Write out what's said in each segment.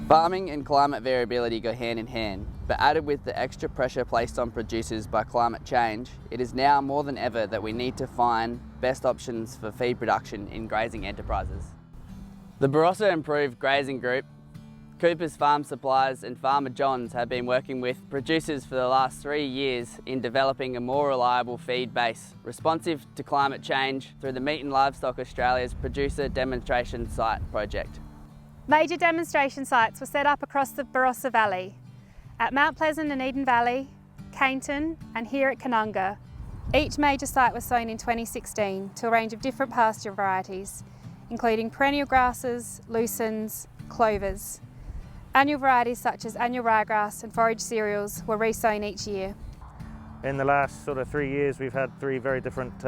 Farming and climate variability go hand in hand, but added with the extra pressure placed on producers by climate change, it is now more than ever that we need to find best options for feed production in grazing enterprises. The Barossa Improved Grazing Group, Cooper's Farm Supplies and Farmer John's have been working with producers for the last 3 years in developing a more reliable feed base, responsive to climate change through the Meat and Livestock Australia's Producer Demonstration Site project. Major demonstration sites were set up across the Barossa Valley, at Mount Pleasant and Eden Valley, Cainton and here at Canunga. Each major site was sown in 2016 to a range of different pasture varieties, including perennial grasses, lucernes, clovers. Annual varieties such as annual ryegrass and forage cereals were resown each year. In the last sort of 3 years we've had 3 very different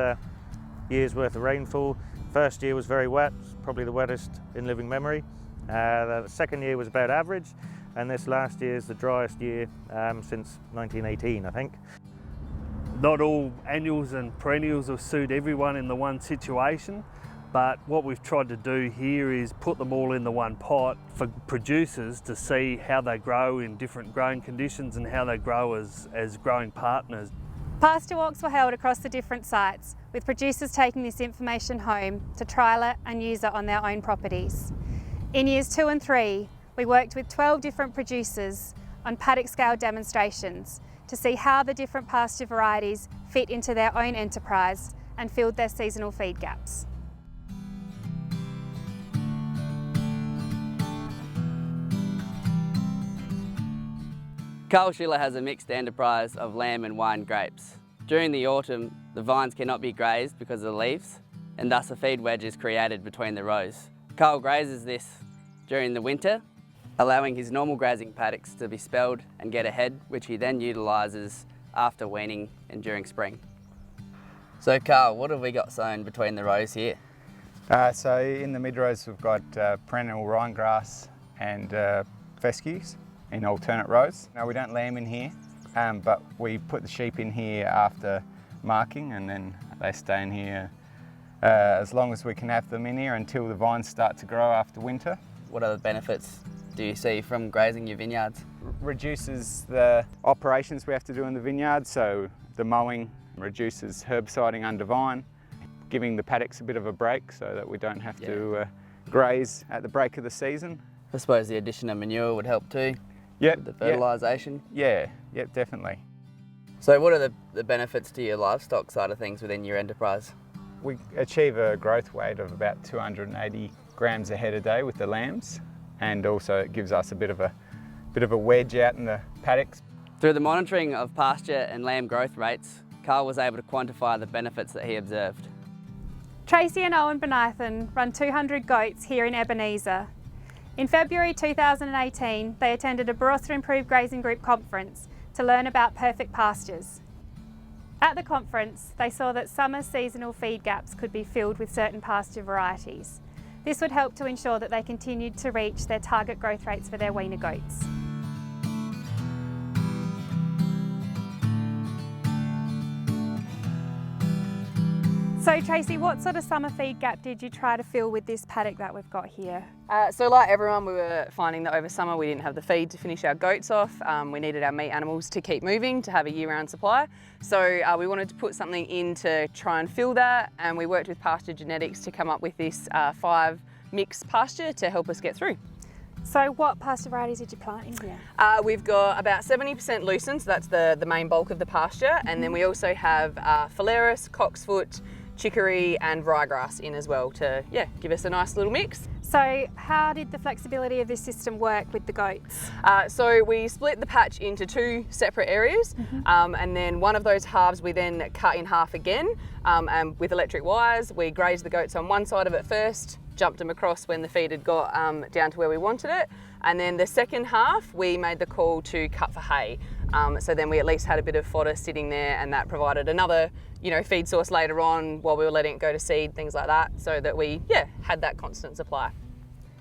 years worth of rainfall. First year was very wet, probably the wettest in living memory. The second year was about average, and this last year is the driest year since 1918, I think. Not all annuals and perennials will suit everyone in the one situation, but what we've tried to do here is put them all in the one pot for producers to see how they grow in different growing conditions and how they grow as growing partners. Pasture walks were held across the different sites, with producers taking this information home to trial it and use it on their own properties. In years 2 and 3, we worked with 12 different producers on paddock scale demonstrations to see how the different pasture varieties fit into their own enterprise and filled their seasonal feed gaps. Carl Schiller has a mixed enterprise of lamb and wine grapes. During the autumn, the vines cannot be grazed because of the leaves, and thus a feed wedge is created between the rows. Carl grazes this during the winter, allowing his normal grazing paddocks to be spelled and get ahead, which he then utilises after weaning and during spring. So Carl, what have we got sown between the rows here? So in the mid-rows we've got perennial ryegrass and fescues in alternate rows. Now we don't lamb in here, but we put the sheep in here after marking, and then they stay in here as long as we can have them in here until the vines start to grow after winter. What other benefits do you see from grazing your vineyards? Reduces the operations we have to do in the vineyard, so the mowing reduces herbiciding under vine, giving the paddocks a bit of a break so that we don't have to graze at the break of the season. I suppose the addition of manure would help too. Yep. The fertilisation. Yeah, definitely. So what are the benefits to your livestock side of things within your enterprise? We achieve a growth weight of about 280 grams a head a day with the lambs, and also it gives us a bit of a wedge out in the paddocks. Through the monitoring of pasture and lamb growth rates, Carl was able to quantify the benefits that he observed. Tracy and Owen Benithan run 200 goats here in Ebenezer. In February 2018, they attended a Barossa Improved Grazing Group conference to learn about perfect pastures. At the conference, they saw that summer seasonal feed gaps could be filled with certain pasture varieties. This would help to ensure that they continued to reach their target growth rates for their weaner goats. So Tracy, what sort of summer feed gap did you try to fill with this paddock that we've got here? So like everyone, we were finding that over summer we didn't have the feed to finish our goats off. We needed our meat animals to keep moving, to have a year-round supply. So we wanted to put something in to try and fill that, and we worked with Pasture genetics to come up with this 5 mix pasture to help us get through. So what pasture varieties did you plant in here? We've got about 70% lucerne, so that's the main bulk of the pasture, and then we also have phalaris, cocksfoot, chicory and ryegrass in as well to give us a nice little mix. So how did the flexibility of this system work with the goats? So we split the patch into 2 separate areas, and then one of those halves we then cut in half again, and with electric wires we grazed the goats on one side of it first, jumped them across when the feed had got down to where we wanted it, and then the second half we made the call to cut for hay. So then we at least had a bit of fodder sitting there, and that provided another feed source later on while we were letting it go to seed, things like that, so that we had that constant supply.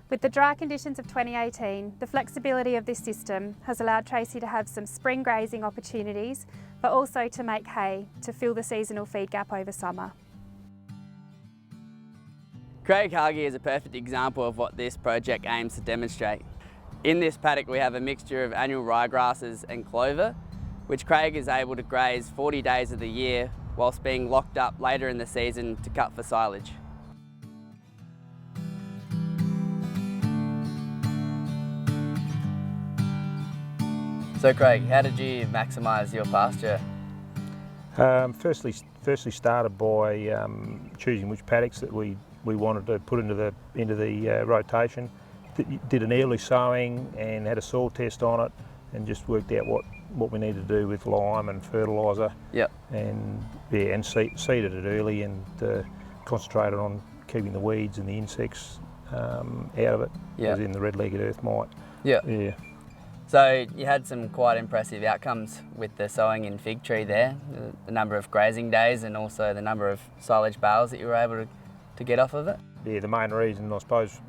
With the dry conditions of 2018, the flexibility of this system has allowed Tracy to have some spring grazing opportunities, but also to make hay to fill the seasonal feed gap over summer. Craig Hargie is a perfect example of what this project aims to demonstrate. In this paddock we have a mixture of annual ryegrasses and clover, which Craig is able to graze 40 days of the year whilst being locked up later in the season to cut for silage. So Craig, how did you maximise your pasture? Firstly started by choosing which paddocks that we wanted to put into the rotation. Did an early sowing and had a soil test on it, and just worked out what we needed to do with lime and fertiliser. Yep. And seeded it early and concentrated on keeping the weeds and the insects out of it, as in the red-legged earth mite. Yep. Yeah. So you had some quite impressive outcomes with the sowing in fig tree there, the number of grazing days and also the number of silage bales that you were able to get off of it. Yeah, the main reason I suppose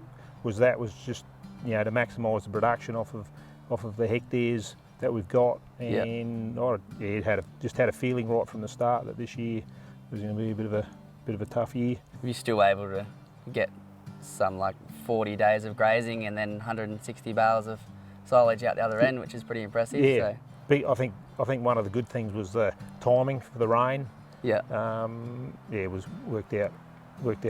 was just to maximise the production off of the hectares that we've got, and just had a feeling right from the start that this year was going to be a bit of a tough year. Were you still able to get some like 40 days of grazing and then 160 bales of silage out the other end, which is pretty impressive? Yeah, so. I think one of the good things was the timing for the rain. Yeah. It was worked out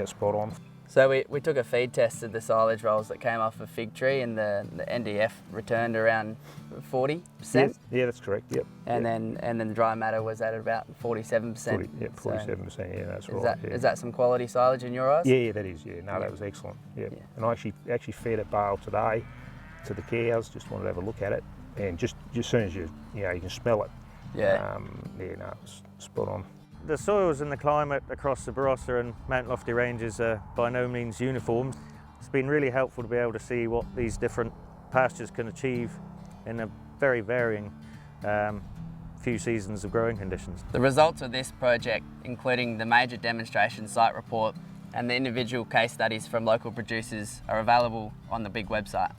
spot on. So we took a feed test of the silage rolls that came off a fig tree, and the NDF returned around 40%. Yeah, that's correct. Yep. And then the dry matter was at about 47%. 47%. Yeah, that's right. Is that some quality silage in your eyes? Yeah, that is. Yeah, no, that was excellent. Yeah. And I actually fed a bale today to the cows. Just wanted to have a look at it, and just as soon as you can smell it. Yeah. It was spot on. The soils and the climate across the Barossa and Mount Lofty ranges are by no means uniform. It's been really helpful to be able to see what these different pastures can achieve in a very varying few seasons of growing conditions. The results of this project, including the major demonstration site report and the individual case studies from local producers, are available on the big website.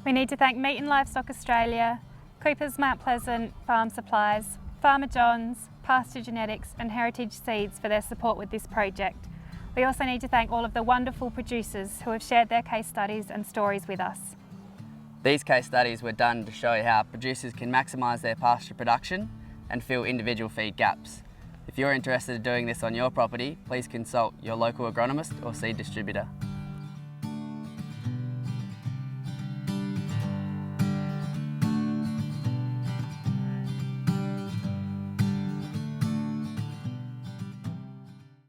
We need to thank Meat and Livestock Australia, Cooper's Mount Pleasant Farm Supplies, Farmer John's, Pasture Genetics and Heritage Seeds for their support with this project. We also need to thank all of the wonderful producers who have shared their case studies and stories with us. These case studies were done to show how producers can maximise their pasture production and fill individual feed gaps. If you're interested in doing this on your property, please consult your local agronomist or seed distributor.